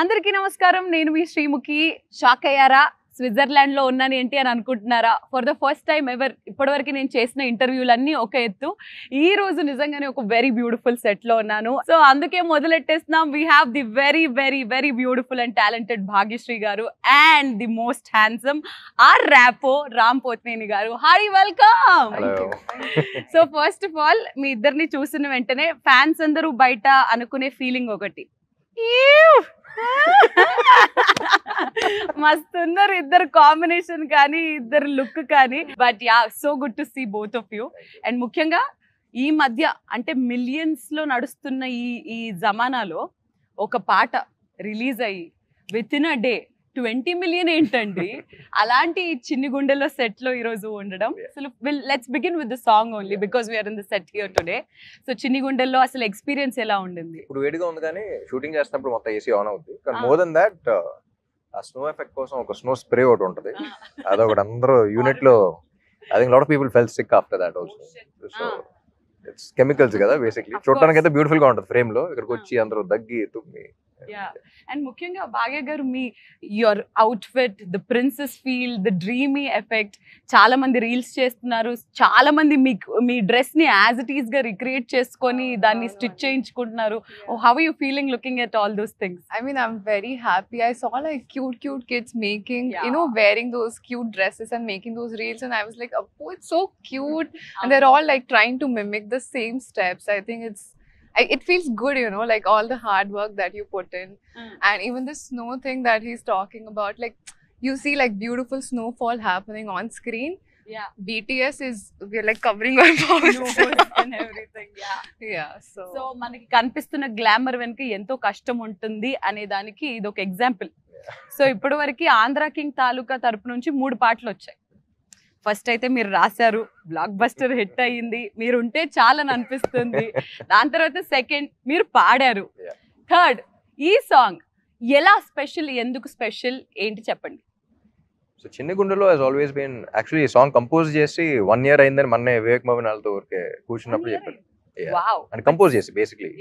అందరికీ నమస్కారం. నేను మీ శ్రీముఖి. షాక్ అయ్యారా? స్విట్జర్లాండ్ లో ఉన్నాను ఏంటి అని అనుకుంటున్నారా? For the first time ever ఇప్పటివరకు నేను చేసిన ఇంటర్వ్యూలన్నీ ఒక ఎత్తు. ఈ రోజు నిజంగానే ఒక వెరీ బ్యూటిఫుల్ సెట్ లో ఉన్నాను. సో అందుకే మొదలెట్టేస్తున్నాం. We have the very very very beautiful and talented Bhagyashree గారు and the most handsome or Rapo Ram Pothineni గారు. Hi, welcome. So first of all మీ ఇద్దరిని చూసిన వెంటనే ఫ్యాన్స్ అందరూ బయట అనుకునే ఫీలింగ్ ఒకటి, మస్తున్నారు ఇద్దరు కాంబినేషన్ కానీ ఇద్దరు లుక్ కానీ. But yeah, so good to see both of you. And ముఖ్యంగా ఈ మధ్య అంటే మిలియన్స్ లో నడుస్తున్న ఈ జమానాలో ఒక పాట రిలీజ్ అయ్యి with in a day 20 million ఏంటండి? అలాంటి చిన్ని గుండెలో సెట్ లో ఈ రోజు ఉండడం. అసలు let's begin with the song only because we're in the set here today. So చిన్ని గుండెల్లో అసలు ఎక్స్పీరియన్స్ ఎలా ఉండింది? ఇప్పుడు వేడిగా ఉంది కానీ షూటింగ్ చేస్తున్నప్పుడు మొత్తం ఏసీ ఆన్ అవుతుంది. కానీ మోర్ దెన్ దాట్ ఆ స్నో ఎఫెక్ట్ కోసం ఒక స్నో స్ప్రే ఒకటి ఉంటుంది. అదొకటి అందరూ యూనిట్ లో I think lot of people fell sick after that also. So it's chemicals కదా బేసిక్లీ. చూడడానికి అయితే బ్యూటిఫుల్ గా ఉంటుంది ఫ్రేమ్ లో. ఇక్కడికి వచ్చి అందరూ దగ్గి తుమ్మి. అండ్ ముఖ్యంగా భాగ్య గారు మీ your outfit, the princess feel, the dreamy effect, చాలా మంది రీల్స్ చేస్తున్నారు, చాలా మంది మీ డ్రెస్ ని యాజ్ ఇట్ ఈస్ గా రిక్రియేట్ చేసుకొని దాన్ని స్టిచ్ చేయించుకుంటున్నారు. How are you feeling looking at all those things? I mean, I'm very happy. I saw like cute kids making, wearing those cute dresses and making those reels, and I was like, oh, it's so cute. And they're all like trying to mimic the same steps. I think it feels good, like all the hard work that you put in. And even the snow thing that he's talking about, like you see like beautiful snowfall happening on screen. Yeah. BTS we're like covering our mouths and everything. Yeah. So మనకి కనిపిస్తున్న glamour వెనుక ఎంతో కష్టం ఉంటుంది అనే దానికి ఇది ఒక ఎగ్జాంపుల్. సో ఇప్పటి వరకు ఆంధ్ర కింగ్ తాలూకా తరపు నుంచి 3 పాటలు వచ్చాయి. ఫస్ట్ అయితే మీరు రాశారు, బ్లాక్ బస్టర్ హిట్ అయ్యింది, మీరు ఉంటే చాలని అనిపిస్తుంది. దాని తర్వాత సెకండ్ మీరు పాడారు, థర్డ్ ఈ సాంగ్ ఎలా స్పెషల్, ఎందుకు స్పెషల్ ఏంటి చెప్పండి? సో చిన్ని గుండెలో హస్ ఆల్వేస్ బీన్ యాక్చువల్లీ ఈ సాంగ్ కంపోజ్ చేసి 1 year అయిందని మొన్నే వివేక్ మోహన్ వాళ్ళతో ఊరికే కూర్చున్నప్పుడు చెప్పారు. అండ్ కంపోజ్ చేసి బేసిక్లీ.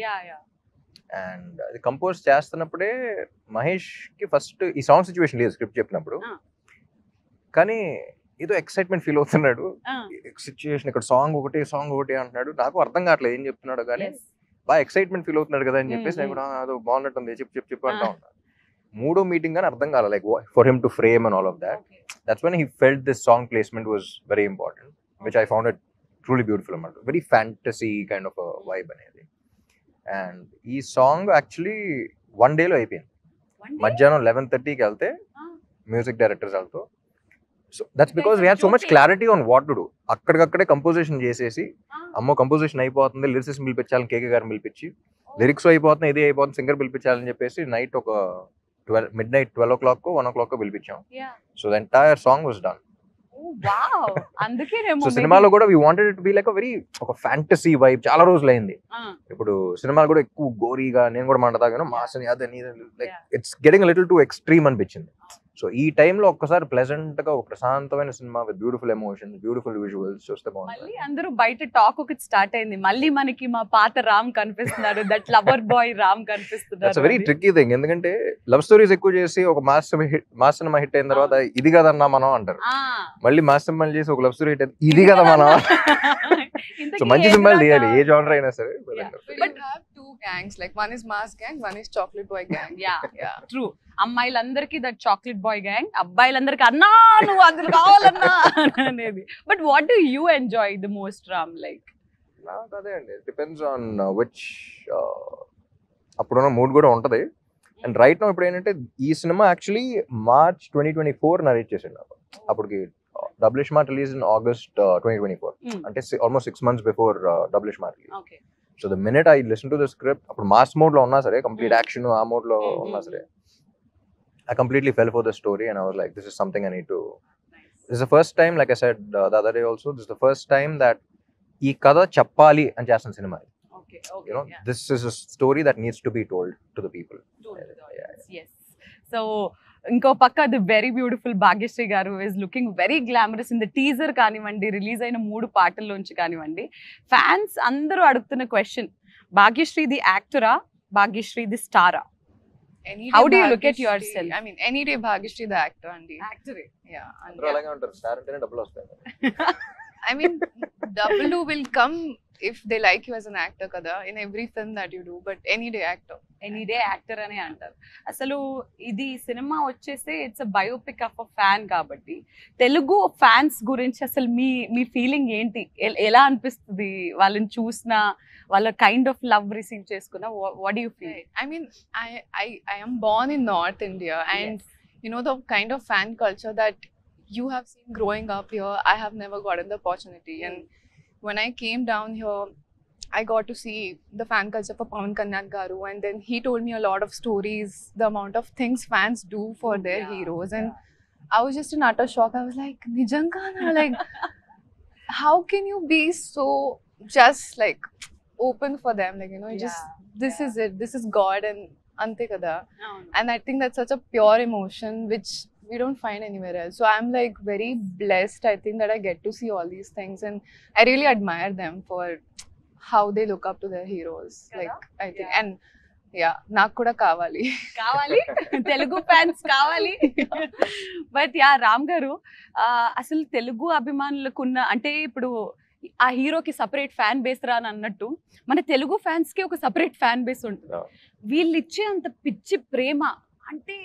అండ్ అది కంపోజ్ చేస్తున్నప్పుడే మహేష్ కి ఫస్ట్ ఈ సాంగ్ సిచ్యువేషన్ లేదు స్క్రిప్ట్ చెప్పినప్పుడు, కానీ ఏదో ఎక్సైట్మెంట్ ఫీల్ అవుతున్నాడు. సిచ్యువేషన్ ఇక్కడ సాంగ్ ఒకటి అంటున్నాడు. నాకు అర్థం కావట్లేదు ఏం చెప్తున్నాడు, కానీ బాగా ఎక్సైట్మెంట్ ఫీల్ అవుతున్నాడు కదా అని చెప్పేసి నేను కూడా అదో బాగున్నట్టుంది చెప్పు అంటా ఉంటాను. 3వ మీటింగ్ కానీ అర్థం కాలే, like for him to frame and all of that. That's when he felt this song placement was very important, which I found it truly beautiful అన్నమాట. Very fantasy kind of vibe అనేది. And ఈ song actually 1 day లో అయిపోయింది. మధ్యాహ్నం 11:30కి వెళ్తే music directors వాళ్ళతో. So that's because we had so much clarity on what to do. అక్కడికక్కడే కంపోజిషన్ చేసేసి, అమ్మో కంపోజిషన్ అయిపోతుంది, లిరిసిస్ట్ పిలిపించాలని కేకే గారిని పిలిపించి, లిరిక్స్ అయిపోతుంది, ఇది అయిపోతుంది, సింగర్ పిలిపించాలని చెప్పేసి నైట్ ఒక midnight 12 o'clock 1 o'clock పిలిపించాం. So the entire song was done. So సినిమాలో కూడా we wanted it be like ఒక ఫ్యాంటసీ వైబ్. చాలా రోజులు అయింది. ఇప్పుడు సినిమాలు కూడా ఎక్కువ గోరీగా, నేను కూడా మాట్లాడతాను మాసని అదని, like it's getting little to extreme అనిపించింది. సో ఈ టైంలో ఒక్కసారి ప్లెజెంట్ గా ఒక ప్రశాంతమైన cinema with beautiful emotions, beautiful visuals చూస్తే బాగుంది. అందరూ బయట టాక్ ఒకటి స్టార్ట్ అయింది, మళ్ళీ మనకి మా పాత రామ్ కనిపిస్తున్నారు, దట్ లవర్ బాయ్ రామ్ కనిపిస్తున్నారు. It's very tricky thing. ఎందుకంటే లవ్ స్టోరీస్ ఎక్కువ చేసి ఒక మాస్ సినిమా హిట్ అయిన తర్వాత ఇది కదన్నా మనం అంటారు. మళ్ళీ మాస్ సినిమాలు చేసి ఒక లవ్ స్టోరీ హిట్ అయితే ఇది కదా మనం. సో మంచి సినిమాలు తీయాలి ఏ జానర్ అయినా సరే. But you have 2 gangs, like one is mass gang, one is chocolate boy gang. Yeah. True. అమ్మాయిలందరికీ దట్ చాక్లెట్ బాయ్ గ్యాంగ్, అబ్బాయిలందరికీ అన్నా నువ్వు అందులో కావాలన్నా అనేది. But what do you enjoy the most Ram? Like నాకు అదే అండి, డిపెండ్స్ ఆన్ విచ్ అప్పుడున్న మూడ్ కూడా ఉంటది. అండ్ రైట్ నౌ ఇప్పుడు ఏంటంటే ఈ సినిమా యాక్చువల్లీ March 2024 నరేట్ చేసాడు నాకు. అప్పటికి double smart release in August 2024, అంటే almost 6 months before double smart release. So the minute I listen to the script, అప్పుడు మాస్ మోడ్ లో ఉన్నా సరే, కంప్లీట్ యాక్షన్ ఆ మోడ్ లో ఉన్నా సరే, I completely fell for the story and I was like, this is something I need to. This is the first time, like I said the other day also, this is the first time that ee kada chappali and chestunna cinema. Okay. This is a story that needs to be told to the people. Yes. So ఇంకో పక్క the very beautiful Bhagyashree garu is looking very glamorous in the teaser కానివ్వండి, release అయిన 3 పాటల్లోంచి కానివ్వండి. Fans అందరూ అడుగుతున్న question, Bhagyashree the యాక్టరా, Bhagyashree the స్టారా? Any How day do you look at Bhagyashree- yourself? I mean, any day Bhagyashree the actor, Andy. Actually. Yeah. And అందరూ అలాగే ఉంటారు, స్టార్ అంటేనే డబ్బులు వస్తాయి. I mean, double will come if they like you as an actor, kada, in every film that you do. But any day actor. Any day actor అని అంటారు. అసలు ఇది సినిమా వచ్చేసి it's a biopic of a fan కాబట్టి Telugu fans గురించి అసలు మీ feeling ఏంటి? ఎలా అనిపిస్తుంది వాళ్ళని చూసిన, వాళ్ళ కైండ్ ఆఫ్ లవ్ రిసీవ్ చేసుకున్న? What do you feel? Right. I mean, I am born in North India, and you know the kind of fan culture that you have seen growing up here. I have never gotten the opportunity, and when I came down here, I got to see the fan culture for Pawan Kalyan Garu, and then he told me a lot of stories, the amount of things fans do for their heroes, and I was just in utter shock. I was like, Nijangana, like, how can you be so just like open for them? Like, you know, just this is it, this is God, and ante kada. And I think that's such a pure emotion which we don't find anywhere else. So I'm like very blessed, I think, that I get to see all these things, and I really admire them for how they look up to their heroes. Like, I think, and yeah, నాకు కూడా కావాలి Telugu fans కావాలి. But yeah Ram గారు, అసలు తెలుగు అభిమానులకున్న, అంటే ఇప్పుడు ఆ హీరోకి సపరేట్ ఫ్యాన్ బేస్ రా అని అన్నట్టు మన తెలుగు ఫ్యాన్స్ కి ఒక సపరేట్ ఫ్యాన్ బేస్ ఉంటుంది. వీళ్ళు ఇచ్చే అంత పిచ్చి ప్రేమ, అంటే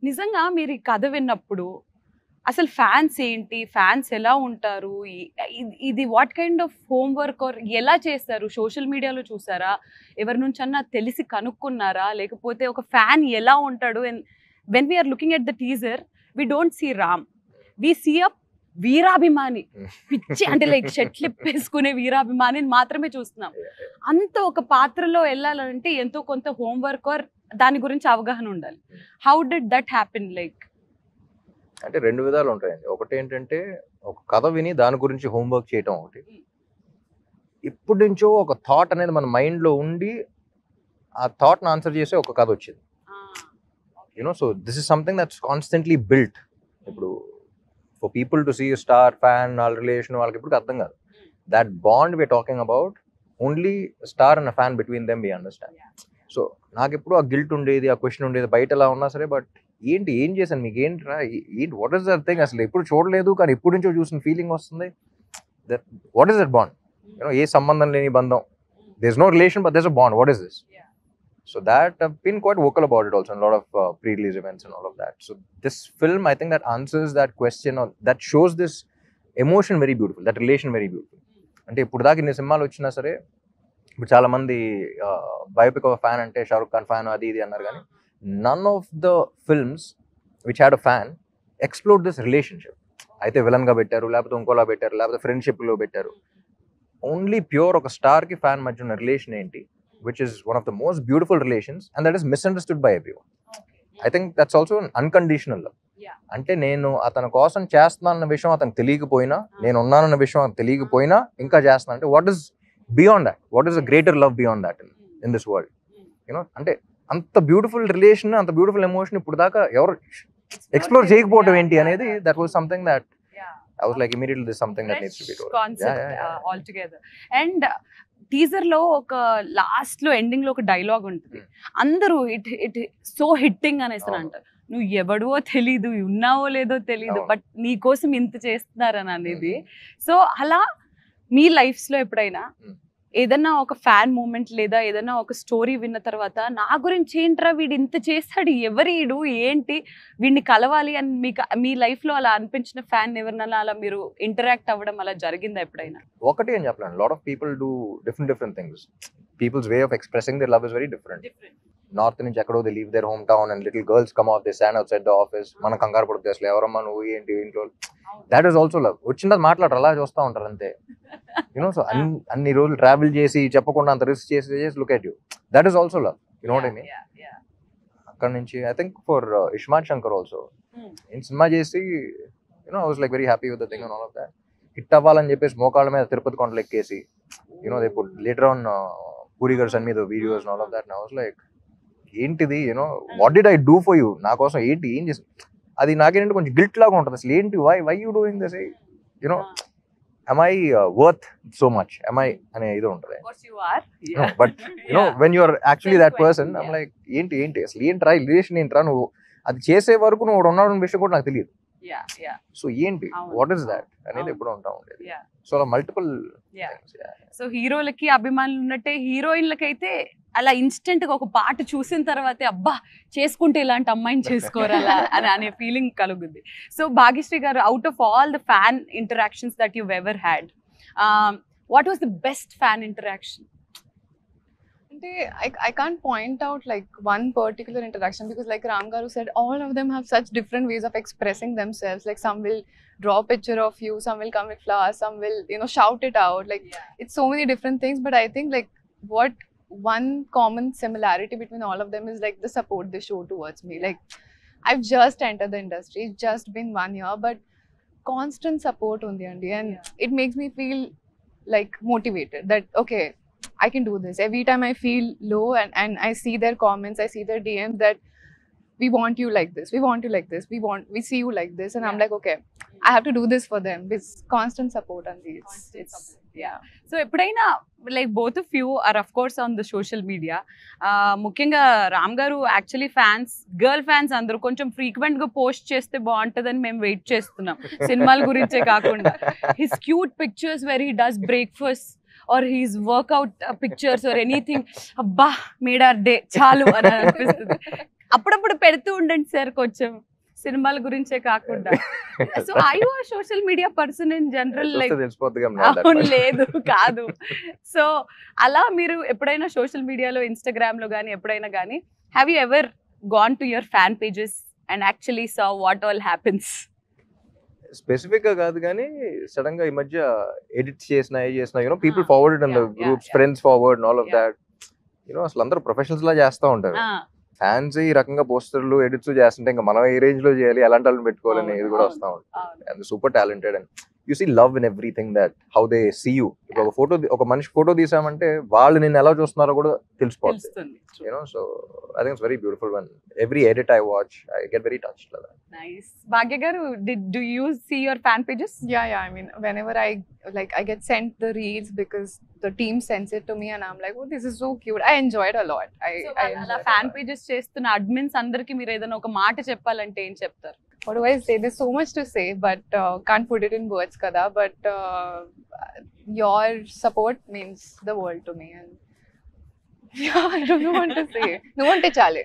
నిజంగా మీరు ఈ కథ విన్నప్పుడు అసలు ఫ్యాన్స్ ఏంటి, ఫ్యాన్స్ ఎలా ఉంటారు, ఇది what kind of homework or ఎలా చేస్తారు? సోషల్ మీడియాలో చూసారా, ఎవరి నుంచి అన్నా తెలిసి కనుక్కున్నారా, లేకపోతే ఒక ఫ్యాన్ ఎలా ఉంటాడు? And when we are looking at the teaser, we don't see Ram, we see a వీరాభిమాని, పిచ్చి అంటే లైక్ షర్ట్లు వేసుకునే వీరాభిమానిని మాత్రమే చూస్తున్నాం. అంత ఒక పాత్రలో వెళ్ళాలంటే ఎంతో కొంత హోంవర్క్ ఆర్ దాని గురించి అవగాహన ఉండాలి. How did that happen? Like అంటే రెండు విధాలు ఉంటాయండి. ఒకటి ఏంటంటే ఒక కథ విని దాని గురించి హోంవర్క్ చేయటం ఒకటి. ఇప్పటి నుంచో ఒక థాట్ అనేది మన మైండ్లో ఉండి ఆ థాట్ని ఆన్సర్ చేసే ఒక కథ వచ్చింది. You know, so this is something that's constantly built. ఇప్పుడు for people to see star fan వాళ్ళ రిలేషన్ వాళ్ళకి ఇప్పుడు అర్థం కాదు. That bond we are talking about only star and fan between them we understand. So నాకు ఎప్పుడు ఆ గిల్ట్ ఉండేది, ఆ క్వశ్చన్ ఉండేది, బయట ఎలా ఉన్నా సరే, బట్ ఏం చేశాను, మీకు ఏంట్రా, ఏంటి, వాట్ ఈస్ దట్ థింగ్, అసలు ఎప్పుడు చూడలేదు కానీ ఎప్పుడు నుంచో చూసిన ఫీలింగ్ వస్తుంది. That what is that bond? You know, ఏ సంబంధం లేని బంధం, there is no relation but there is a bond, what is this? So that I've been quite vocal about it also in a lot of pre-release events and all of that. So this film, I think that answers that question, or that shows this emotion very beautiful, that relation very beautiful. అంటే ఇప్పుడు దాకా ఇన్ని సినిమాలు వచ్చినా సరే, ఇప్పుడు చాలా మంది బయోపిక్ ఆఫ్ ఫ్యాన్ అంటే షారుఖ్ ఖాన్ ఫ్యాన్ అది ఇది అన్నారు, కానీ none of the films which had a fan explore this relationship. అయితే విలన్గా పెట్టారు, లేకపోతే ఇంకోలా పెట్టారు, లేకపోతే ఫ్రెండ్షిప్లో పెట్టారు. ఓన్లీ ప్యూర్ ఒక స్టార్కి ఫ్యాన్ మధ్య ఉన్న రిలేషన్ ఏంటి, which is one of the most beautiful relations, and that is misunderstood by everyone. I think that's also an unconditional love. అంటే నేను అతని కోసం చేస్తున్నానన్న విషయం అతనికి తెలియకపోయినా, నేను ఉన్నానన్న విషయం అతనికి తెలియకపోయినా ఇంకా చేస్తున్నా అంటే what is beyond that, what is a greater love beyond that in this world? You know, అంటే అంత బ్యూటిఫుల్ రిలేషన్, అంత బ్యూటిఫుల్ ఎమోషన్ ఇప్పుడు దాకా ఎవరు ఎక్స్ప్లోర్ చేయకపోవడం ఏంటి అనేది, that was something that I was like immediately this is something that needs to be told. Concept altogether. And teaser లో ఒక లాస్ట్ లో ఎండింగ్ లో ఒక డైలాగ్ ఉంటుంది, అందరూ ఇట్ సో హిట్టింగ్ అనేసి అంటారు, నువ్వు ఎవడో తెలీదు, ఉన్నావో లేదో తెలీదు, బట్ నీ కోసం ఇంత చేస్తున్నారని అనేది. సో అలా మీ లైఫ్స్ లో ఎప్పుడైనా ఏదన్నా ఒక ఫ్యాన్ మూమెంట్ లేదా ఏదన్నా ఒక స్టోరీ విన్న తర్వాత, నా గురించి ఏంట్రా వీడు ఇంత చేస్తాడు, ఎవరీడు ఏంటి, వీడిని కలవాలి అని మీకు మీ లైఫ్ లో అలా అనిపించిన ఫ్యాన్ ఎవరినైనా అలా మీరు ఇంటరాక్ట్ అవ్వడం అలా జరిగిందా ఎప్పుడైనా? ఒకటి అని చెప్పలేను, lot of people do different things. People's way of expressing their love is very different. North నుంచి ఎక్కడో they leave their home town and little girls come of they stand outside the office, మన కంగారు పడుతుంది అసలు ఎవరమ్మా నువ్వు ఏంటి ఇంట్లో. That is also love. వచ్చినది మాట్లాడరు, అలా చూస్తూ ఉంటారు అంతే. యూనో, సో అన్ని రోజులు ట్రావెల్ చేసి చెప్పకుండా అంత రిస్క్ చేసి look at you, that is also love. You know what I mean? అక్కడ నుంచి I think for iSmart Shankar also, నేను సినిమా చేసి you know I was like very happy with the thing and all of that. Hit అవ్వాలని చెప్పేసి మోకాళ్ళ మీద తిరుపతి కొండలు ఎక్కేసి, you know they put later on Puri garu send me the videos and all of that. I was like ఏంటిది, you know what did I do for you, నా కోసం ఏంటి ఏం చేసి, అది నాకేంటంటే కొంచెం గిల్ట్ లాగా ఉంటుంది. అసలు ఏంటి, why you doing this, you know am I worth so much, am I అనే ఇది ఉంటుంది. Of course you are. But you know, when you're actually that Self-question, person, I'm like ఏంటి అసలు ఏంట్రా రిలేషన్ ఏంట్రా, నువ్వు అది చేసే వరకు నువ్వు ఉన్నావు విషయం కూడా నాకు తెలియదు. సో ఏంటి వాట్ ఇస్ దాట్ అనేది ఎప్పుడు ఉంటా ఉండేది. సో అలా మల్టిపుల్. సో హీరోలకి అభిమానులు ఉన్నట్టే హీరోయిన్లకి అయితే అలా ఇన్స్టెంట్ గా ఒక పాట చూసిన తర్వాతే అబ్బా చేసుకుంటే ఇలాంటి అమ్మాయిని చేసుకోరాలా అని అనే ఫీలింగ్ కలుగుద్ది. సో భాగ్యశ్రీ గారు, out of all the fan interactions that you ever had, what was the best fan interaction? I can't point out like one particular interaction, because like Ram Garu said, all of them have such different ways of expressing themselves. Like some will draw a picture of you, some will come with flowers, some will, you know, shout it out. Like it's so many different things. But I think like what one common similarity between all of them is like the support they show towards me. Like I've just entered the industry, it's just been 1 year, but constant support on the end, and it makes me feel like motivated that okay, I can do this. Every time I feel low and I see their comments, I see their DMs that we want you like this, we want you like this, we see you like this, and I'm like okay, I have to do this for them. It's constant support on these. So ఎప్పుడైనా like both of you are of course on the social media, ముఖ్యంగా రామ్ గారు actually fans, girl fans అందరూ కొంచెం frequent గా post చేస్తే బాగుంటుందని మేము wait చేస్తున్నాం, సినిమాల గురించే కాకుండా. His cute pictures where he does breakfast or his workout pictures or anything, అబ్బా మేడ్ ఆర్ డే చాలు అని అనిపిస్తుంది. అప్పుడప్పుడు పెడుతూ ఉండండి సార్ కొంచెం, సినిమాల గురించే కాకుండా. So I you are social media person in general? Like అవును, లేదు కాదు. సో అలా మీరు ఎప్పుడైనా సోషల్ మీడియాలో, ఇన్స్టాగ్రామ్ లో కానీ ఎప్పుడైనా కానీ, have you ever gone to your fan pages and actually saw what all happens? Specific గా కాదు కానీ సడన్ గా ఈ మధ్య ఎడిట్ చేసిన you know people forward in the groups, friends forward all of that, you know అసలు అందరూ ప్రొఫెషనల్స్ లా చేస్తూ ఉంటారు. ఫ్యాన్స్ ఈ రకంగా పోస్టర్లు ఎడిట్స్ చేస్తుంటే ఇంకా మనం ఏ రేంజ్ లో చేయాలి, ఎలాంటి వాళ్ళని పెట్టుకోవాలని ఇది కూడా వస్తూ ఉంటుంది. And super talented and you see love in everything that how they see you. ఇప్పుడు ఒక మనిషి ఫోటో తీసామంటే వాళ్ళు నిన్ను ఎలా చూస్తున్నారో కూడా తెలిసిపోతుంది. You know so I think it's very beautiful one every edit I watch I get very touched. Nice. Bhagya garu, do you see your fan pages? Yeah, I mean whenever I get sent the reels because the team sends it to me and I'm like oh this is so cute, I enjoy it a lot. I అలా fan pages చేస్తున్న admins అందరికి మీరు ఏదైనా ఒక మాట చెప్పాలంటే ఏం చెప్తారు? What do I say? There's so much to say, but can't put it in words, kada. But your support means the world to me, and yeah, I don't know what to say. No one te chale.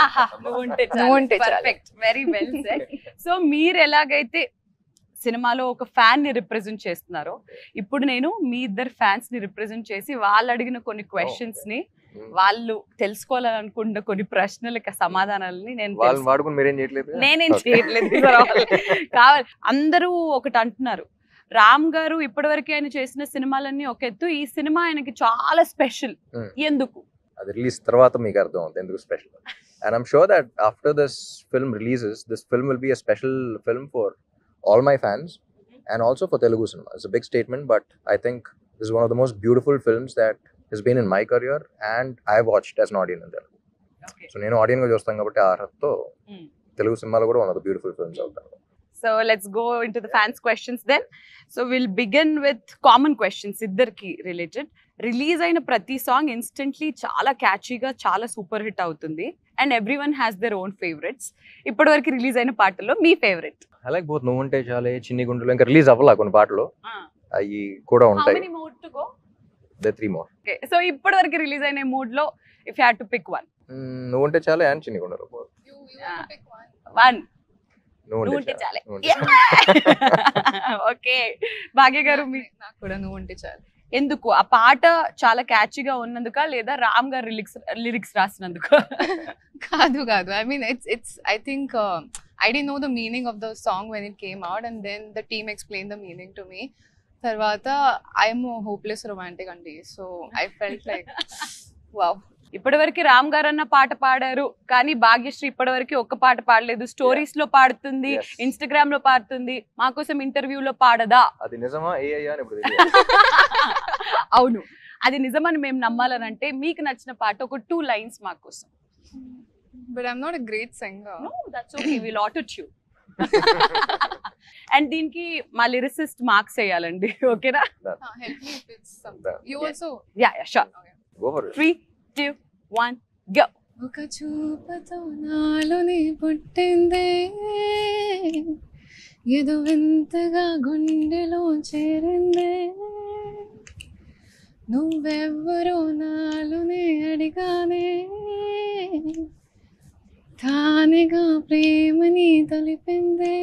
Aha, no one te chale. Perfect, very well said. So మీరు ఎలాగైతే సినిమాలో ఒక fan ని represent చేస్తున్నారో, ఇప్పుడు నేను మీ ఇద్దరు fans ని రిప్రజెంట్ చేసి వాళ్ళు అడిగిన కొన్ని క్వశ్చన్స్ ని, వాళ్ళు తెలుసుకోవాలనుకున్న కొన్ని ప్రశ్నలకి సమాధానాలని నేనేం చేయట్లేదు కావాలి. అందరూ ఒకటి అంటున్నారు, రామ్ గారు ఇప్పటివరకు ఆయన చేసిన సినిమాలన్నీ ఒక ఎత్తు, ఈ సినిమా ఆయనకి చాలా స్పెషల్, ఎందుకు? అది రిలీజ్ తర్వాత మీకు అర్థం అవుతుంది ఎందుకు special. And I'm sure that after this film releases, this film will be a special film for all my fans and also for Telugu cinema. It's a big statement, but I think this is one of the most beautiful films that has been in my career and I watched as an audience in Telugu. So నేను audience గా చూస్తాను కాబట్టి ఆ అర్హతతో తెలుగు సినిమాలో కూడా one of the beautiful films అవుతాను. So let's go into the fans questions then. So we'll begin with common questions, ఇద్దరికి related. రిలీజ్ అయిన ప్రతి సాంగ్ ఇన్స్టెంట్లీ చాలా క్యాచీగా, చాలా సూపర్ హిట్ అవుతుంది, and everyone has their own favourites. ఇప్పటి వరకు release అయిన పాటల్లో మీ ఫేవరెట్? I like both. నువ్వు ఉంటే చాలే, చిన్ని గుండెలో ఇంకా రిలీజ్ అవ్వాల కొన్ని పాటలు, అవి కూడా ఉంటాయి. How many more to go? There 3 more. Okay, so ఇప్పటి వరకు రిలీజ్ అయిన మూడ్ లో if you had to pick one. నువ్వు ఉంటే చాలే అండ్ చిన్ని గుండెలో. You have to pick one. One. నువ్వు ఉంటే చాలే. ఓకే. భాగ్య గారు, నాకు కూడా నువ్వు ఉంటే చాలు. ఎందుకు? ఆ పాట చాలా క్యాచీగా ఉన్నందుక, లేదా రామ్ గారు లిరిక్స్ రాసినందుకు? కాదు. I mean it's I think I didn't know the meaning of the song when it came out, and then the team explained the meaning to me. Tarvata I'm a hopeless romantic andi, so I felt like wow. ఇప్పటివరకు రామ్ గారు అన్న పాట పాడారు, కానీ భాగ్యశ్రీ ఇప్పటివరకు ఒక్క పాట పాడలేదు. స్టోరీస్ లో పాడుతుంది, ఇన్స్టాగ్రామ్ లో పాడుతుంది, మా కోసం ఇంటర్వ్యూలో పాడదా? అది నిజమా? అవును, అది నిజమని మేము నమ్మాలనంటే మీకు నచ్చిన పాట ఒక 2 lines మా కోసం. But I'm not a great singer. No, that's okay, we'll auto tune. And దీనికి మా లిరిసిస్ట్ మార్క్స్ వేయాలండి, ఓకేనా? Help me if it's something. You also. Yeah sure. Go for it. 3, 2, 1 go. ఒక చూపుతో నాలోని పుట్టిందే ఏదో వింతగా గుండెలో చేరిందే నువ్వెవ్వరో నాలోనే అడిగానే తానేగా ప్రేమని తలిపిందే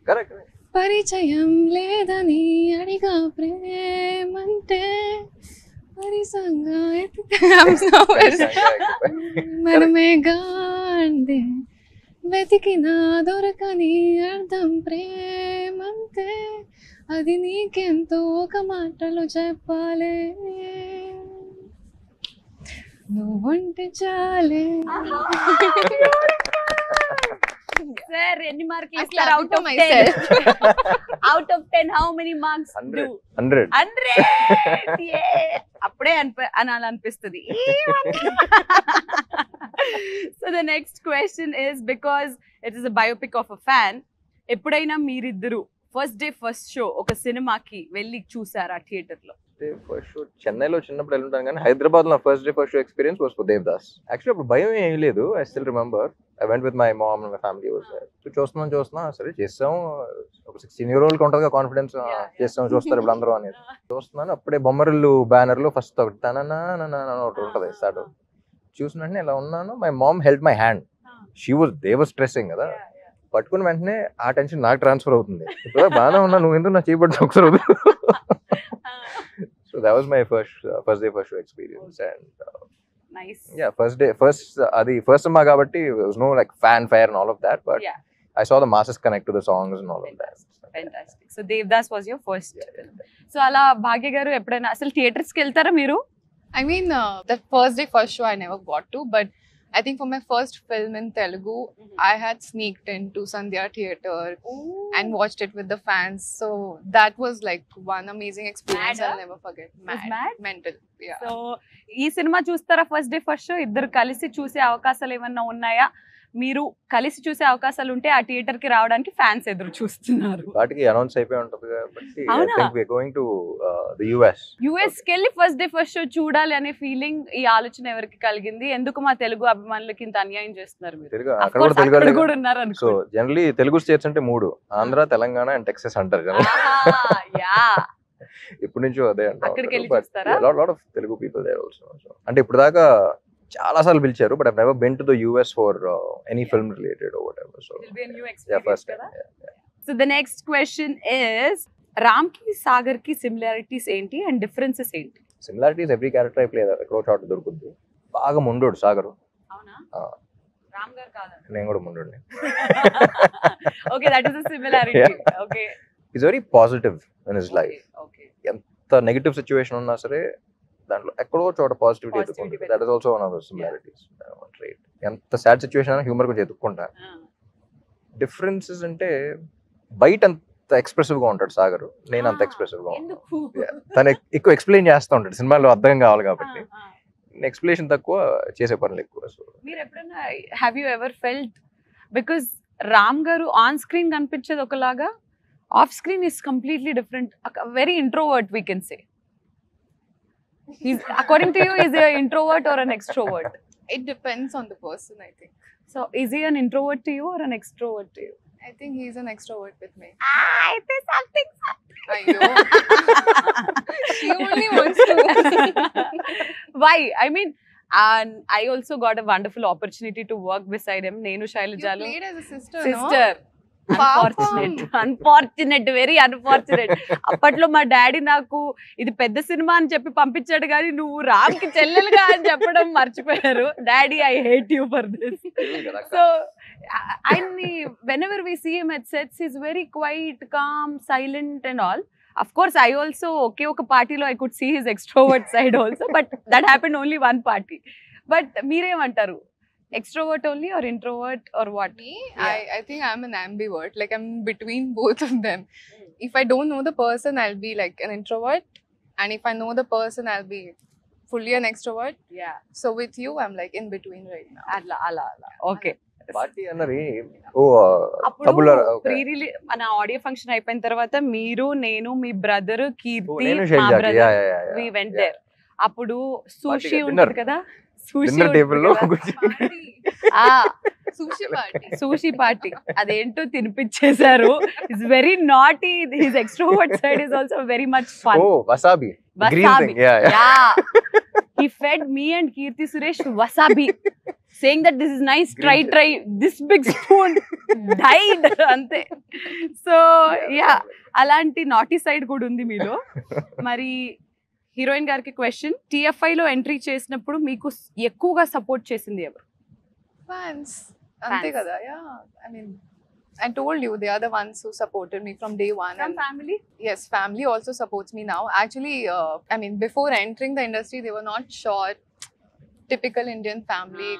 Correct. పరిచయం లేదని అడిగా ప్రేమంటే పరిసంగా మనమే గాండే వెతికినా దొరకని అర్థం ప్రేమంతే అది నీకెంతో ఒక మాటలు చెప్పాలే నువ్వుంటే చాలే. సార్ ఎన్ని మార్కులు I ఇస్తారు clap out for of myself. 10? Out of 10 how many marks? 100. 100. అప్పుడే అనాలనిపిస్తుంది. So the next question is, because it is a biopic of a fan, ఎప్పుడైనా మీరిద్దరు ఫస్ట్ డే ఫస్ట్ షో ఒక సినిమాకి వెళ్ళి చూసారా థియేటర్ లో? ఫస్ట్ షో చెన్నైలో చిన్నప్పుడు వెళ్ళుంటాను, కానీ హైదరాబాద్ లో first day first show experience was for Devdas. Actually అప్పుడు భయం ఏం లేదు. I still remember I went with my mom and my family was there. So చూస్తున్నా సరే చేస్తాం, ఒక 16-year-old ఉంటుంది కాన్ఫిడెన్స్, చేస్తాం చూస్తారు ఇప్పుడు అందరూ అనేది. చూస్తున్నాను అప్పుడే బొమ్మరిల్లు బ్యానర్ లో ఫస్ట్ ఒకటి తననా ఒకటి ఉంటుంది స్టార్ట్. చూసిన వెంటనే ఇలా ఉన్నాను, my mom held my hand. They was stressing కదా, పట్టుకున్న వెంటనే ఆ టెన్షన్ నాకు ట్రాన్స్ఫర్ అవుతుంది. ఇప్పుడు బాగానే ఉన్నా, నువ్వు ఎందుకు నా చేయబడి ఒకసారి అవుతుంది. So that was my first day first show experience, and nice. yeah, first cinema kabatti there was no like fanfare and all of that, but Yeah. I saw the masses connect to the songs and all of that. Fantastic. So Devdas was your first. So అలా భాగ్య గారు ఎప్పుడైనా అసలు theatres కి వెళ్తారా మీరు? I mean, that first day first show I never got to, but I think for my first film in Telugu, I had sneaked into Sandhya Theatre and watched it with the fans. So that was like one amazing experience. Mad, I'll never forget. Was mad? Mental. Yeah. So ఈ cinema చూస్తారా first day first show? ఇద్దరు కలిసి చూసే అవకాశాలు ఏమన్నా ఉన్నాయా? మీరు కలిసి చూసే అవకాశాలు ఉంటే ఆ థియేటర్ కి రావడానికి ఫ్యాన్స్ ఎదురు చూస్తున్నారు. వాటికి అనౌన్స్ అయిపోయి ఉంటుంది కాబట్టి I అవునా? think we are going to the US. US కి వెళ్ళి ఫస్ట్ డే ఫస్ట్ షో చూడాలి అనే ఫీలింగ్, ఈ ఆలోచన ఎవరికి కలిగింది? ఎందుకు మా తెలుగు అభిమానులకి ఇంత అన్యాయం చేస్తున్నారు మీరు? తెలుగు Of అక్కడ course, కూడా తెలుగు అక్కడ కూడా ఉన్నారు సో అనుకో. జనరలీ తెలుగు స్టేట్స్ అంటే 3: ఆంధ్ర, తెలంగాణ అండ్ టెక్సస్ అంటారు కదా. యా, ఇప్పటి నుంచో అదే అక్కడికి వెళ్ళి అంటారు. చూస్తారా? Lot of Telugu people there also. అంటే ఇప్పుడు దాకా చాలా సార్లు పిలిచారు, but I never been to the US for any film related or whatever. So It'll be a new yeah, experience first కదా. time. So the next question is, Ram కి సాగర్ కి similarities ఏంటి అండ్ డిఫరెన్సెస్ ఏంటి? Similarities every character I play ఎక్కడో చోట దొరుకుద్ది. బాగా ముండోడు సాగరు. అవునా? Ah. రామ్ గారు కాదండి. నేను కూడా ముండోడిని. Okay, that is a similarity. Okay. Is very positive in his life. Okay. ఎంత నెగటివ్ సిచ్యువేషన్ ఉన్నా సరే దాంట్లో ఎక్కడో చోట పాజిటివిటీ Positivity ఎత్తుకుంటుంది. That is also one of the similarities. Right. ఎంత సాడ్ సిచ్యువేషన్ అయినా హ్యూమర్ కొంచెం ఎత్తుక్కుంటా. డిఫరెన్సెస్ అంటే బయట అంత ఎక్స్ప్రెసివ్ గా ఉంటాడు సాగర్, నేను అంత ఎక్స్ప్రెసివ్ గా ఉంటాను. ఎందుకు? తను ఎక్కువ ఎక్స్ప్లెయిన్ చేస్తూ ఉంటాడు, సినిమాలో అర్థం కావాలి కాబట్టి. ఎక్స్ప్లెనేషన్ తక్కువ, చేసే పనులు ఎక్కువ. సో మీరు ఎప్పుడైనా have you ever felt, because Ram గారు ఆన్ స్క్రీన్ కనిపించేది ఒకలాగా, off screen is completely different, very introvert we can say. He's, according to you, is he an introvert or an extrovert? It depends on the person, I think. So is he an introvert to you or an extrovert to you? I think he's an extrovert with me. It is something. Ayyo. She only wants to. Why? I mean, and I also got a wonderful opportunity to work beside him. Nenu You Shailajalu. played as a sister, Sister. no? Unfortunate, very unfortunate. అప్పట్లో మా daddy నాకు ఇది పెద్ద cinema అని చెప్పి పంపించాడు, కానీ నువ్వు రామ్ కి చెల్లెలుగా అని చెప్పడం మర్చిపోయారు. Daddy, I hate you for this. So ఆయన్ని whenever we see him at sets, he's very quiet, calm, silent and all. Of course, I also, okay, oka party lo I could see his extrovert side also, but that happened only one party. But meeremantaru, extrovert only or introvert or what? Me, I think I'm an ambivert. Like I'm between both of them. If I don't know the person, I'll be like an introvert, and if I know the person, I'll be fully an extrovert. Yeah. So with you, I'm like in between right now. Ala. Okay. Party అన్నది ఓ అప్పుడు తబుల pre release మన audio function అయిపోయిన తర్వాత మీరు నేను మీ బ్రదర్ కీర్తి నేను మా షైజాకి బ్రదర్ వి వెంట్ దేర్. అప్పుడు సూషి ఉంటుంది కదా, సూషి డిన్నర్ టేబుల్ లో sushi party. సూషి పార్టీ అదేంటో తినిపించేశారు. It's very naughty. His extrovert side is also very much fun. ఓ wasabi green Wasabi. Thing yeah He fed me and Kirti Suresh wasabi, saying that this is nice, Green try. This big spoon died. Ante. So yeah, అలాంటి naughty side కూడా ఉంది మీలో. మరి heroine గారికి question, TFI లో entry చేసినప్పుడు మీకు ఎక్కువగా సపోర్ట్ చేసింది ఎవరు? Fans. Ante kada, yeah. I mean, I told you they are the ones who supported me from day one. And family. yes, family also supports me now. Actually, I mean, before entering the industry, they were not sure. Typical Indian family,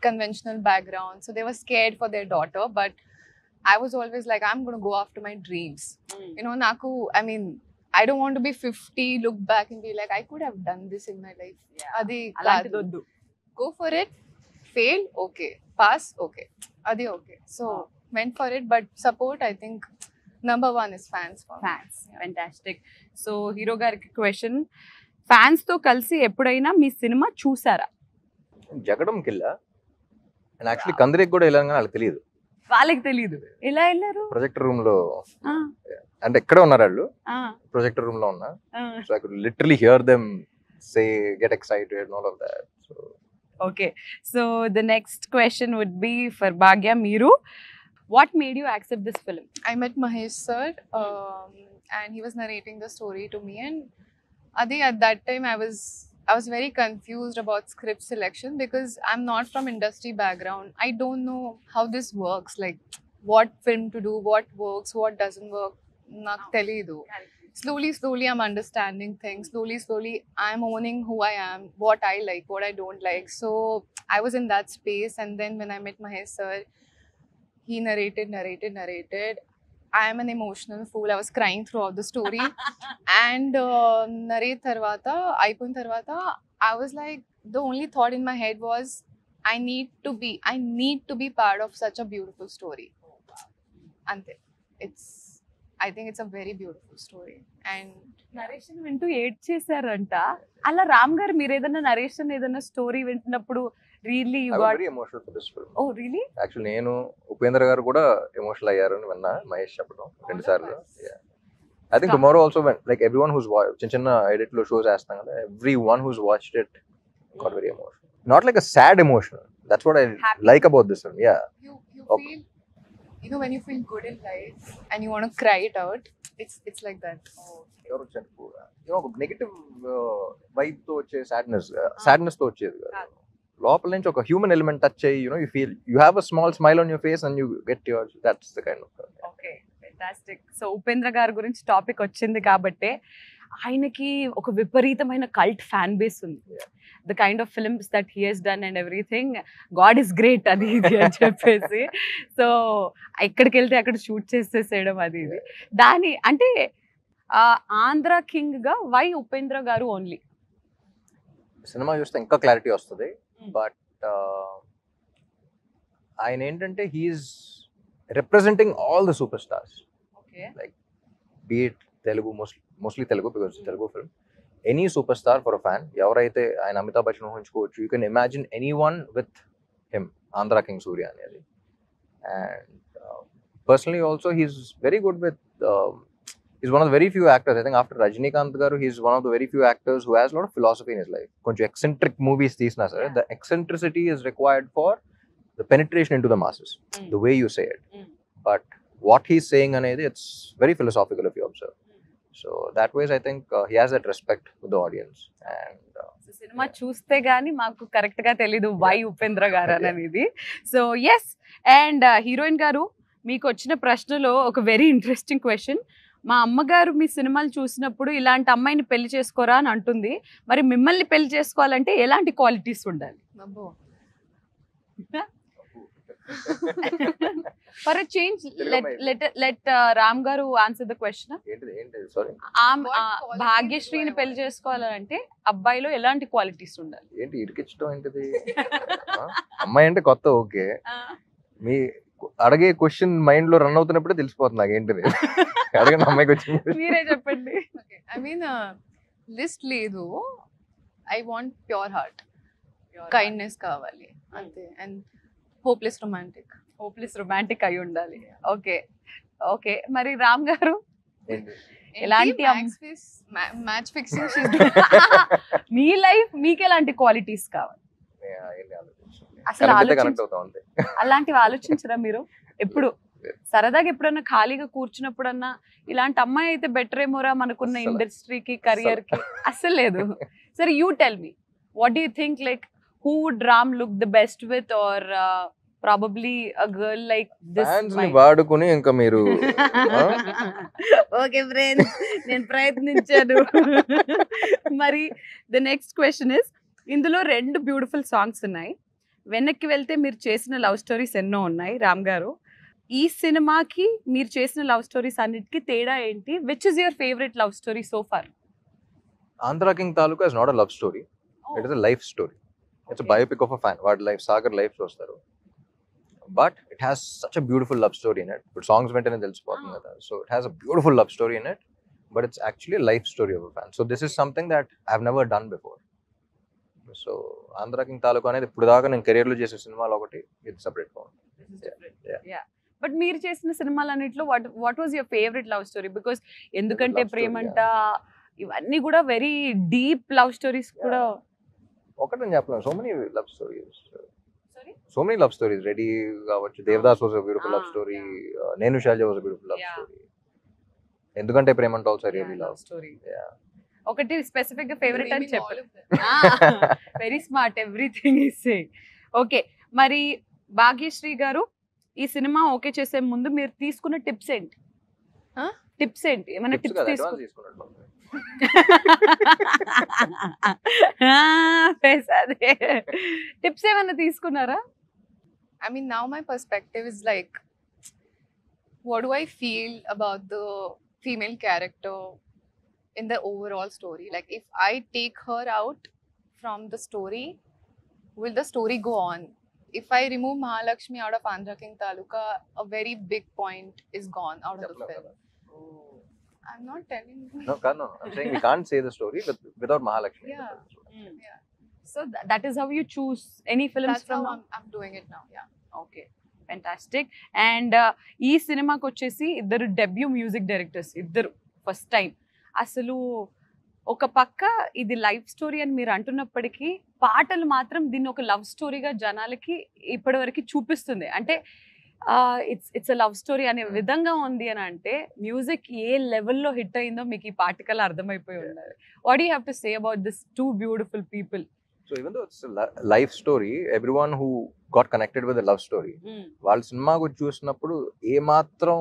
conventional background. So they were scared for their daughter. But I was always like, I'm going to go after my dreams. You know, naku, I mean, I don't want to be 50, look back and be like, I could have done this in my life. Adi అలాంటిది kaadu. వద్దు. Go for it. Fail, okay. Pass, okay. Adi okay. So went for it, but support, I think number one is fans for me. Fans. Fantastic. So hero గారికి question, fans తో కలిసి ఎప్పుడైనా మీ cinema చూసారా? జగడం కిల్లా and actually కందరికి కూడా వెళ్ళాను కానీ వాళ్ళకి తెలియదు. వాళ్ళకి తెలియదు. ఎలా వెళ్ళారు? ప్రొజెక్టర్ రూమ్ లో ఆ, అంటే ఎక్కడ ఉన్నారు వాళ్ళు, ఆ, ప్రొజెక్టర్ రూమ్ లో ఉన్నా. ఆ. So I could literally here them say get excited and all of that. So Okay, so the next question would be for Bhagya Meeru. What made you accept this film? I met Mahesh sir, and he was narrating the story to me. And Adi, at that time, I was very confused about script selection because I'm not from industry background. I don't know how this works, like what film to do, what works, what doesn't work. Nak telidu. Slowly, I'm understanding things. Slowly, I'm owning who I am, what I like, what I don't like. So I was in that space, and then when I met Mahesh sir, he narrated. I am an emotional fool. I was crying throughout the story. And narrate tarvata, aipun tarvata, I was like, the only thought in my head was, I need to be part of such a beautiful story. Ante. I think it's a very beautiful story. And narration వింటూ ఏడ్ చేశారంట. అలా రామ్ గారు మీరు ఏదైనా narration ఏదైనా story వింటున్నప్పుడు really you got very emotional for this film. Oh really? Actually నేను ఉపేంద్ర గారు కూడా ఎమోషనల్ అయ్యారని విన్నా మహేష్ చెప్పడం 2 సార్లు. I think tomorrow also when like everyone who's చిన్న ఎడిట్ లో షోస్ వేస్తాం కదా, everyone who's watched it got very emotional. Not like a sad emotion. That's what I like about this film. Yeah, you feel, you know, when you feel good in life and you want to cry it out, it's like that. ఎవరు ఒక negative vibe తో వచ్చే sadness తో వచ్చేది కాదు. లోపల నుంచి ఒక హ్యూమన్ ఎలిమెంట్ టచ్ అయ్యి you feel you have a small smile on your face and you get your that's the kind of. Okay, fantastic. So Upendra గారి గురించి టాపిక్ వచ్చింది కాబట్టి ఆయనకి ఒక విపరీతమైన కల్ట్ ఫ్యాన్ బేస్ ఉంది. The kind of films that he he's done and everything, god is great అది ఇది అని చెప్పేసి. సో ఎక్కడికి వెళ్తే అక్కడ షూట్ చేసేసేయడం అది ఇది. దాని అంటే ఆంధ్ర కింగ్ గా వై ఉపేంద్ర గారు ఓన్లీ? సినిమా చూస్తే ఇంకా క్లారిటీ వస్తుంది. బట్ ఆయన ఏంటంటే he's representing all the super stars. Okay, like be it Telugu, mostly Telugu because Telugu film. Any super star for a fan, ఎవరైతే ఆయన అమితాబ్ బచ్చన్ ఊహించుకోవచ్చు. You can imagine any one with him, Andhra king Surya అనేది. And personally also he's very good with he's one of the very few actors, I think after Rajinikanth garu, he's one of the very few actors who has a lot of philosophy in his life. Konchu eccentric movies teesna sir, the eccentricity is required for the penetration into the masses, the way you say it. But what he's saying anedi, it's very philosophical if you observe. So that ways I think he has that respect with the audience. And cinema చూస్తే గానీ మాకు correct గా తెలీదు why Upendra గారు అనేది. So yes, and heroine గారు మీకు వచ్చిన ప్రశ్నలో ఒక వెరీ ఇంట్రెస్టింగ్ క్వశ్చన్. మా అమ్మగారు మీ సినిమాలు చూసినప్పుడు ఇలాంటి అమ్మాయిని పెళ్లి చేసుకోరా అని అంటుంది. మరి మిమ్మల్ని పెళ్లి చేసుకోవాలంటే ఎలాంటి క్వాలిటీస్ ఉండాలి? For a change let Ram గారు ఆన్సర్ ద క్వశ్చన్. sorry, భాగ్యశ్రీని పెళ్లి చేసుకోవాలంటే అబ్బాయిలో ఎలాంటి క్వాలిటీస్ ఉండాలి? ఏంటి ఇరికించడం ఏంటిది? అమ్మాయి అంటే కొత్త ఓకే, మీ అడిగే క్వశ్చన్ మైండ్ లో రన్ అవుతున్నప్పుడే తెలిసిపోతుంది నాకు ఏంటిది. అడగండి అమ్మాయికి వచ్చింది. మీరే చెప్పండి. I mean, list లేదు. I want pure heart. Kindness కావాలి అంతే. And hopeless romantic. Hopeless romantic అయి ఉండాలి. ఓకే ఓకే, మరి రామ్ గారు ఎలాంటి మ్యాచ్ ఫిక్సింగ్ మీ లైఫ్ మీకు ఎలాంటి క్వాలిటీస్ కావాలి? అసలు కనెక్ట్ అవుతాం అంతే. అలాంటివి ఆలోచించరా మీరు ఎప్పుడు? సరదాగా ఎప్పుడన్నా ఖాళీగా కూర్చున్నప్పుడన్నా ఇలాంటి అమ్మాయి అయితే బెటర్ ఏమోరా మనకున్న అస్సలు. ఇండస్ట్రీకి కెరియర్ కి? అస్సలు లేదు. సరే you tell me, what do you think, like who would Ram look the best with, or probably a girl like this? Fans ని వాడుకుని ఇంకా మీరు ఓకే ఫ్రెండ్స్, నేను ప్రయత్నించాను. మరి ద నెక్స్ట్ క్వశ్చన్ ఇస్, ఇందులో 2 బ్యూటిఫుల్ సాంగ్స్ ఉన్నాయి. వెనక్కి వెళ్తే మీరు చేసిన లవ్ స్టోరీస్ ఎన్నో ఉన్నాయి రామ్ గారు. ఈ సినిమాకి మీరు చేసిన లవ్ స్టోరీస్ అన్నిటికీ తేడా ఏంటి? Which is your favourite love story so far? Andhra king Taluka is not a love story, it is a life story. It's biopic of a fan. వాడి లైఫ్, సాగర్ లైఫ్ చూస్తారు, but it has such a beautiful love story in it. ఇప్పుడు songs వెంటనే తెలిసిపోతుంది కదా. So it has a beautiful love story in it, but it's actually life story of a fan. So this is something that I have never done before. So Andhra king Taluka అనేది ఇప్పుడు దాకా నేను career లో చేసే సినిమాలు ఒకటి, ఇది సెపరేట్ గా ఉంది. బట్ మీరు చేసిన సినిమాలన్నిట్లో what was your favourite love story? Because ఎందుకంటే love story, ప్రేమంట ఇవన్నీ కూడా వెరీ డీప్ లవ్ స్టోరీస్ కూడా. ఒకటి నేను చెప్పలేను, so many love stories, so many love stories. Ready కావచ్చు, Devadas was a beautiful love story, Nenu Sailaja was a beautiful love story, ఎందుకంటే ప్రేమంట ఆల్సో రియల్లీ లవ్ స్టోరీ. ఒకటి స్పెసిఫిక్ గా ఫేవరెట్ అని చెప్పారు. Very smart, everything is saying. Okay, మరి భాగ్యశ్రీ గారు, ఈ సినిమా ఓకే చేసే ముందు మీరు తీసుకున్న టిప్స్ ఏంటి? టిప్స్ ఏంటి? ఏమైనా టిప్స్ తీసుకున్నారు? టిప్స్ ఏమైనా తీసుకున్నారా? I mean, now my perspective is like, what do I feel about the female character in the overall story? Like, if I take her out from the story, will the story go on? If I remove Mahalakshmi out of Andhra King Taluka, a very big point is gone out of the film. I'm not telling you. No, I'm saying we can't say the story without Mahalakshmi. Yeah. Yeah. So that is how you choose any films. That's from how now? I'm doing it now. Yeah. Okay, fantastic. And ఈ సినిమాకి వచ్చేసి ఇద్దరు debut music directors, ఇద్దరు first time. అసలు ఒక పక్క ఇది life story అని మీరు అంటున్నప్పటికీ పాటలు మాత్రం దీన్ని ఒక లవ్ స్టోరీగా జనాలకి ఇప్పటి వరకు చూపిస్తుంది. అంటే ఇట్స్ లవ్ స్టోరీ అనే విధంగా ఉంది అని అంటే మ్యూజిక్ ఏ లెవెల్లో హిట్ అయిందో మీకు ఈ పాటికల్ అర్థమైపోయి ఉండాలి. What you have to say about this 2 beautiful people? So even though it's a life story, everyone who got connected with the love story, వాళ్ళ సినిమా గురించి చూసినప్పుడు ఏ మాత్రం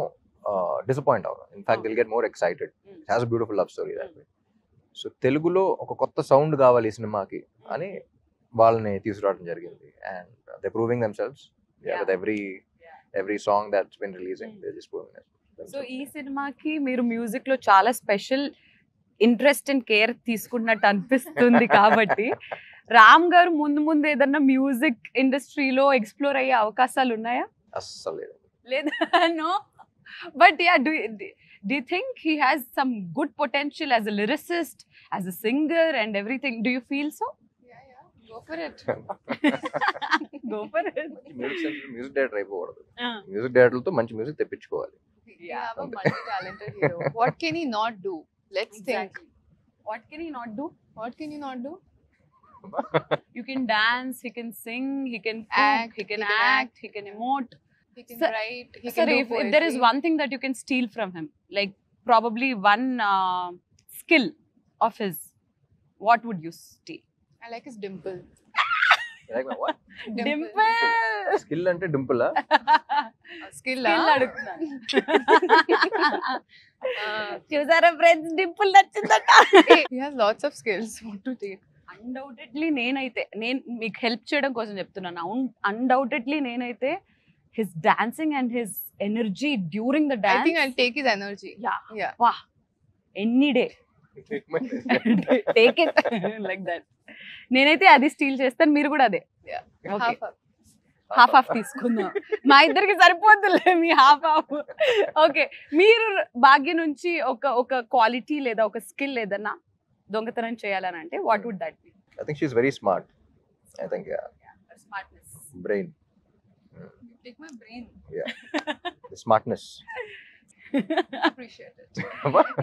డిసప్పాయింట్ అవ్వరు. In fact they'll get more excited. It has a beautiful love story that way. So తెలుగులో ఒక కొత్త sound కావాలి ఈ సినిమాకి అని వాళ్ళని తీసుకురావడం జరిగింది. And they proving themselves with every song that's been releasing, they just proving themselves. So ఈ సినిమాకి మీరు మ్యూజిక్ లో చాలా స్పెషల్ ఇంట్రెస్ట్ అండ్ కేర్ తీసుకున్నట్టు అనిపిస్తుంది కాబట్టి రామ్ గారు ముందు ముందు ఏదన్నా మ్యూజిక్ ఇండస్ట్రీలో ఎక్స్ప్లోర్ అయ్యే అవకాశాలు ఉన్నాయా? అస్సలు లేదా? No, but yeah, do you think he has some good potential as a lyricist, as a singer and everything? Do you feel so? Yeah. Go for it. Go for it. Music director అయిపోకూడదు, music డైరెక్టర్లతో మంచి music తెప్పించుకోవాలి. We have a multi-talented hero. What can he not do? Let's think. What can he not do? What can he not do? You can dance, he can sing, he can cook, Act, he can act, he can emote. He can Sir- write. He Sir, can do if there is poetry. one thing that you can steal from him, like probably one skill of his, what would you steal? I like his dimple. Dimple. Skill అంటే dimple Skill. Skill అడుగుతున్నాను. చూసారా friends, dimple నచ్చిందట. He has lots of skills. What to take? Undoubtedly నేను మీకు help చేయడం కోసం చెప్తున్నాను. Undoubtedly నేనైతే his dancing and his energy during the I dance, think I'll take his energy. Yeah. వా any day take it like that. నేనైతే అది steel చేస్తాను, మీరు కూడా అదే. Yeah. Okay. Half up. Half తీసుకుందాం. మా ఇద్దరికి సరిపోతుందిలే మీ హాఫ్. ఓకే, మీరు భాగ్య నుంచి ఒక క్వాలిటీ లేదా ఒక స్కిల్ ఏదన్నా దొంగతనం చేయాలని అంటే what would that be? I think she's very smart. I think, yeah. Smartness. Brain. Take my brain. Yeah. The smartness. Appreciate it.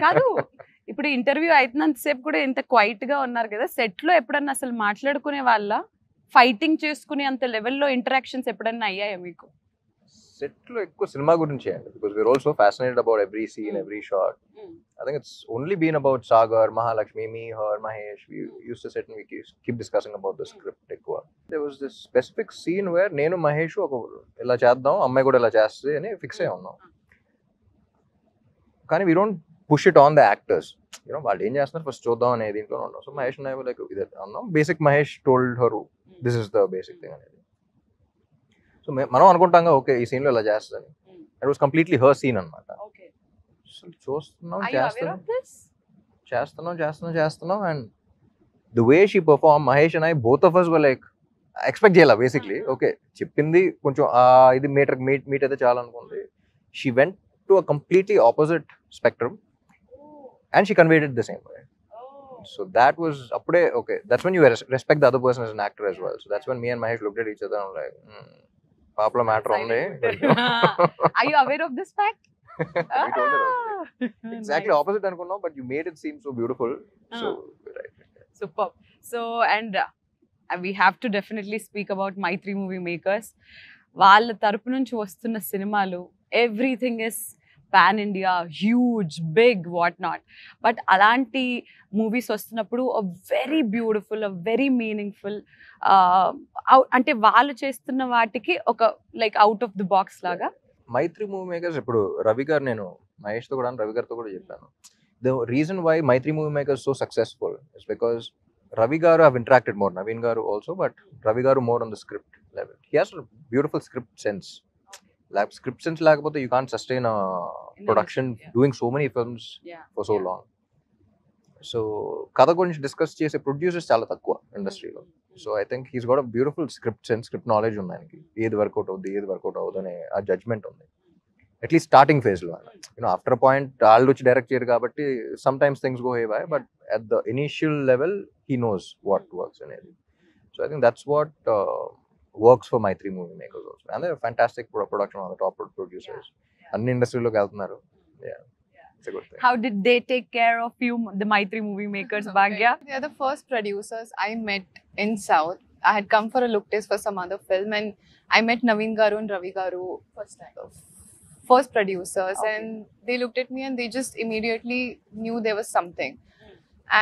కాదు, ఇప్పుడు ఇంటర్వ్యూ అవుతున్నంత సేపు కూడా ఇంత క్వైట్ గా ఉన్నారు కదా, సెట్ లో ఎప్పుడన్నా అసలు మాట్లాడుకునే వాళ్ళ, ఫైటింగ్ చేసుకునే అంత లెవెల్లో ఇంటరాక్షన్స్ ఎప్పుడన్నా అయ్యాయా మీకు? సెట్ లో ఎక్కువ సినిమా గురించి అండి, because we're also fascinated about every scene, every shot. I think it's only been about Sagar, Mahalakshmi, me, her, Mahesh. We used to sit and we keep discussing about the script ఎక్కువ. There was this specific scene where నేను మహేష్ ఒక ఇలా చేద్దాం, అమ్మాయి కూడా ఇలా చేస్తుంది అని ఫిక్స్ అయి ఉన్నాం. కానీ we don't push it on the actors. వాళ్ళు ఏం చేస్తున్నారు ఫస్ట్ చూద్దాం అనే దీంట్లో ఉన్నాం. So Mahesh and I like ఇదే అన్నాం. Basic Mahesh told her this is the basic thing అనేది. సో మనం అనుకుంటాం ఓకే ఈ సీన్ లో ఇలా చేస్తుందని. It was completely her scene అన్నమాట. చూస్తున్నాం చేస్తున్నాం and the way she perform, Mahesh and I both of us were like expect చేయాలి బేసిక్లీ. ఓకే చెప్పింది కొంచెం ఇది మీట్ అయితే చాలా అనుకుంది. She went to a completely opposite spectrum and she conveyed it the same way. So that was appude okay, that's when you respect the other person as an actor as well. So that's when me and Mahesh looked at each other and were like paapla matter undi. Are you aware of this fact? We told her exactly opposite anukunnam, but you made it seem so beautiful. So right. Superb. So and we have to definitely speak about Maitri movie makers. వాళ్ళ తరపు నుంచి వస్తున్న సినిమాలు everything is pan India, huge, big, what not. But అలాంటి movies వస్తున్నప్పుడు very beautiful, very meaningful, అంటే వాళ్ళు చేస్తున్న వాటికి ఒక like out of the box లాగా. మైత్రి మూవీ మేకర్స్ ఇప్పుడు రవి గారు, నేను మహేష్ తో కూడా రవి గారితో కూడా చెప్పాను, the reason why Mythri movie makers so successful is because Ravi garu have interacted more, Naveen garu also, but Ravi garu more on the script level. He has a beautiful script sense. Like script sense lagapothe you can't sustain a production doing so many films for so long. So kada gurinchi discuss chese producers chaala takkuva industry lo. So I think he's got a beautiful script sense, script knowledge undi ayaniki. Edi workout avudane aa judgment undi. At least starting phase lo, after a point all which direct cheyaru kabatti sometimes things go haywire, but at the initial level he knows what works and everything. So I think that's what works for Maitri movie makers also, and they're a fantastic production on the top producers anni industry lo keltunaru. Yeah, it's a good thing. How did they take care of you, the Maitri movie makers, Bhagya? They are the first producers I met in South. I had come for a look test for some other film, and I met Naveen garu and Ravi garu first producers, and they looked at me and they just immediately knew there was something.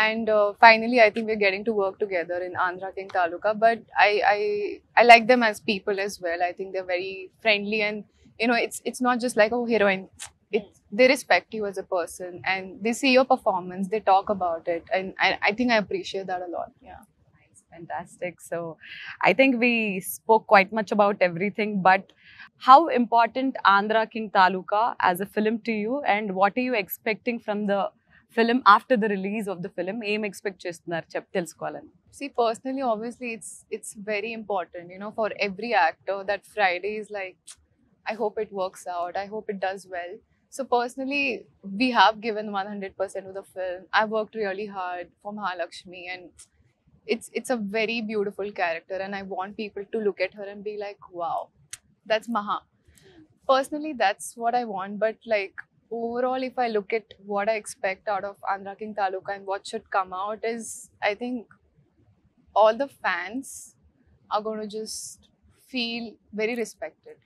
And finally I think we're getting to work together in Andhra King Taluka, but I like them as people as well. I think they're very friendly, and it's not just like, oh, heroine. They respect you as a person and they see your performance, they talk about it, and I think I appreciate that a lot. Yeah. Fantastic. So I think we spoke quite much about everything, but how important Andhra King Taluka as a film to you, and what are you expecting from the film after the release of the film? Em expect chestunaru telusukovalani. See, personally, obviously it's very important, for every actor, that Friday is like, I hope it works out, I hope it does well. So personally, we have given 100% of the film. I worked really hard for Mahalakshmi, and it's a very beautiful character, and I want people to look at her and be like, wow, that's Maha. Personally, that's what I want. But like overall, if I look at what I expect out of Andhra King Taluka and what should come out is, I think all the fans are going to just feel very respected.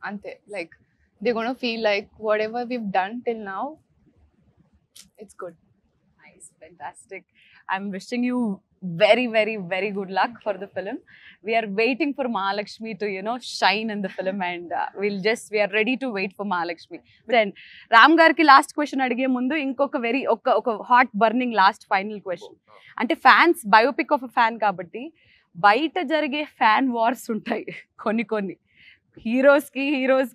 Ante, like they're going to feel like whatever we've done till now, it's good. Nice, fantastic. I'm wishing you very, very, very good luck for the film. We are waiting for Mahalakshmi to, shine in the film, and we are ready to wait for Mahalakshmi. Then Ram garki last question adige mundu inkoka very oka hot burning last final question. Ante fans, biopic of a fan kabatti బయట జరిగే fan wars ఉంటాయి కొన్ని heroes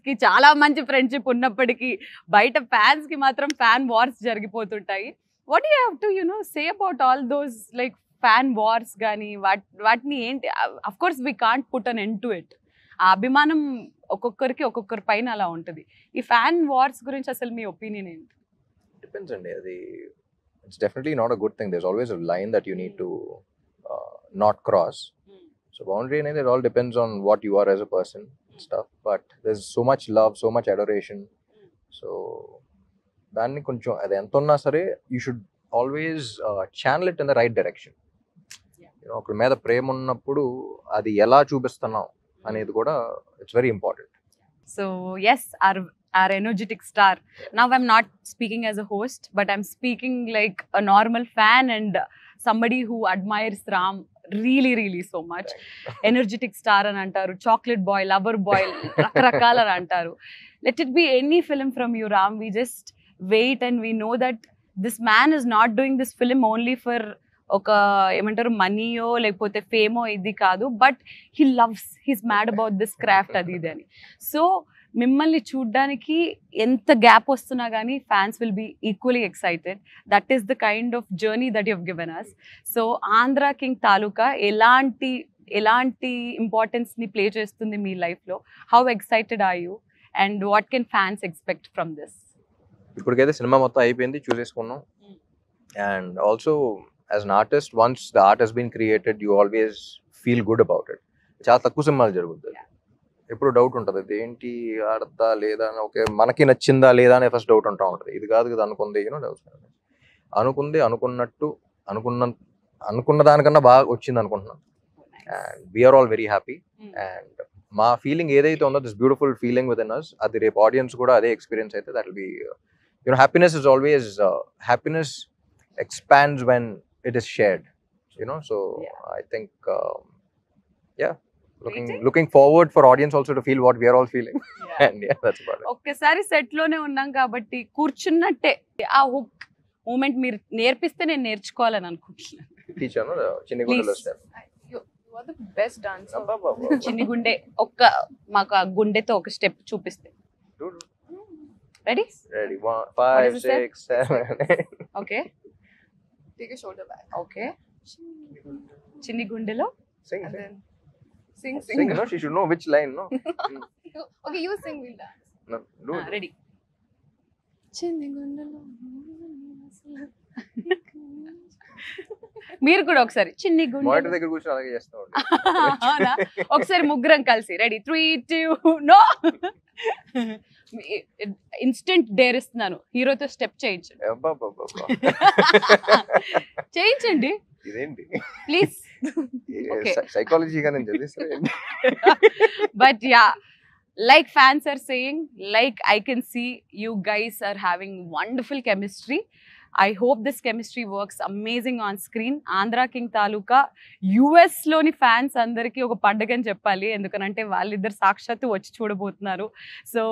కి చాలా మంచి friendship ఉన్నప్పటికీ బయట fans కి మాత్రం ఫ్యాన్ వార్స్ జరిగిపోతుంటాయి. What you have to say about all those like fan wars కానీ వాటిని ఏంటి? Of course we can't put an end to it, ఆ అభిమానం ఒక్కొక్కరికి ఒక్కొక్కరి పైన అలా ఉంటుంది. ఈ ఫ్యాన్ వార్స్ గురించి అసలు మీ ఒపీనియన్ ఏంటి? డిపెండ్స్ అండి. అది it's definitely not a good thing. There is always a line that you need to not cross. So boundary అనేది it all depends on what you are as a person stuff. But there is so much love, so much adoration. So దాన్ని కొంచెం అది ఎంత ఉన్నా సరే you should always channel it in the right direction. ఒకరి మీద ప్రేమ ఉన్నప్పుడు అది ఎలా చూపిస్తున్నాం అనేది కూడా it's very important. So yes, our energetic star. Now I'm not speaking as a host, but I'm speaking like a normal fan and somebody who admires Ram really, really so much. Energetic star అని అంటారు, chocolate boy, lover boy, రకరకాల అని అంటారు. Let it be any film from you, Ram. We just wait and we know that this man is not doing this film only for ఒక ఏమంటారు మనీయో లేకపోతే ఫేమో ఇది కాదు, but he loves, he's mad about this craft అది ఇది అని. So మిమ్మల్ని చూడ్డానికి ఎంత గ్యాప్ వస్తున్నా కానీ fans will be equally excited. That is the kind of journey that you have given us. So Andhra king Taluka ఎలాంటి ఇంపార్టెన్స్ని ప్లే చేస్తుంది మీ లైఫ్లో? How excited are you and what can fans expect from this? ఇప్పటికైతే సినిమా మొత్తం అయిపోయింది, చూసేసుకున్నాం. And also as an artist, once the art has been created, you always feel good about it. చాలా తక్కువ సినిమాలు జరుగుతుంది, ఎప్పుడు డౌట్ ఉంటుంది ఏంటి ఆడతా లేదా అని, ఓకే మనకి నచ్చిందా లేదా అనే ఫస్ట్ డౌట్ ఉంటా ఉంటుంది. ఇది కాదు కదా అనుకుంది, డౌట్స్ అనుకుంది అనుకున్నట్టు అనుకున్న దానికన్నా బాగా వచ్చింది అనుకుంటున్నాను. And we are all very happy. And మా ఫీలింగ్ ఏదైతే ఉందో, this beautiful feeling with in us, అది రేపు ఆడియన్స్ కూడా అదే ఎక్స్పీరియన్స్ అయితే that will be happiness is always happiness expands when it is shared, so I think looking forward for audience also to feel what we are all feeling. And that's about it. ఒక్కసారి set లోనే ఉన్నాం కాబట్టి కూర్చున్నట్టే ఆ hook moment మీరు నేర్పిస్తే నేను నేర్చుకోవాలని అనుకుంటున్నాను. టీచర్ చిన్ని గుండెలో step. You are the best dancer. చిన్ని గుండె మాకు ఆ గుండెతో ఒక స్టెప్ చూపిస్తే. Ready 5 6 7 8. Okay, Take a shoulder back. Okay. Chinni gundelo. Sing. And then sing. No, she should know which line, no? Okay, you sing, we'll dance. No, do it. Ready. Chinni gundelo. మీరు కూడా ఒకసారి చిన్ని గుండె monitor దగ్గర కూర్చొని అలాగే చేస్తా ఉంటా. అవునా? ఒకసారి ముగ్గురం కలిసి రెడీ 3 2 నో. ఇన్స్టెంట్ డేర్ ఇస్తున్నాను, హీరోతో స్టెప్ చేయించండి. చేయించండి ఇదేంటి ప్లీజ్. సైకాలజీగా నేను చదివిస్తాను. But yeah, like fans are saying, like I can see you guys are having wonderful chemistry. I hope this chemistry works amazing on screen. Andhra King Taluka US లోని fans అందరికీ ఒక పండుగ అని చెప్పాలి, ఎందుకనంటే వాళ్ళిద్దరు సాక్షాత్తు వచ్చి చూడబోతున్నారు. So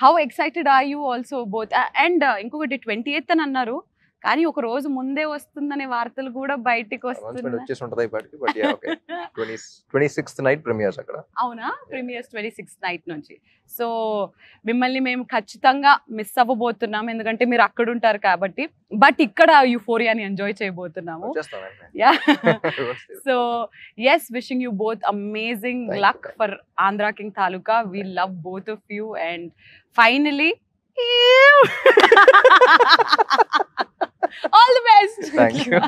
how excited are you also both? And ఇంకొకటి 28th అని అన్నారు, కానీ ఒక రోజు ముందే వస్తుందనే వార్తలు కూడా బయటికి వస్తున్నాయి. వచ్చేసి ఉంటది ఇప్పటికి, but yeah okay. 26th night premieres అక్కడ. అవునా? ప్రీమియర్స్ 26th నైట్ నుంచి. సో మిమ్మల్ని మేము ఖచ్చితంగా మిస్ అవ్వబోతున్నాం, ఎందుకంటే మీరు అక్కడ ఉంటారు కాబట్టి. బట్ ఇక్కడ యూఫోరియాని ఎంజాయ్ చేయబోతున్నాము. Yeah, so yes, wishing you both amazing luck for Andhra king Taluka. We love both of you. And finally all the best. Thank you.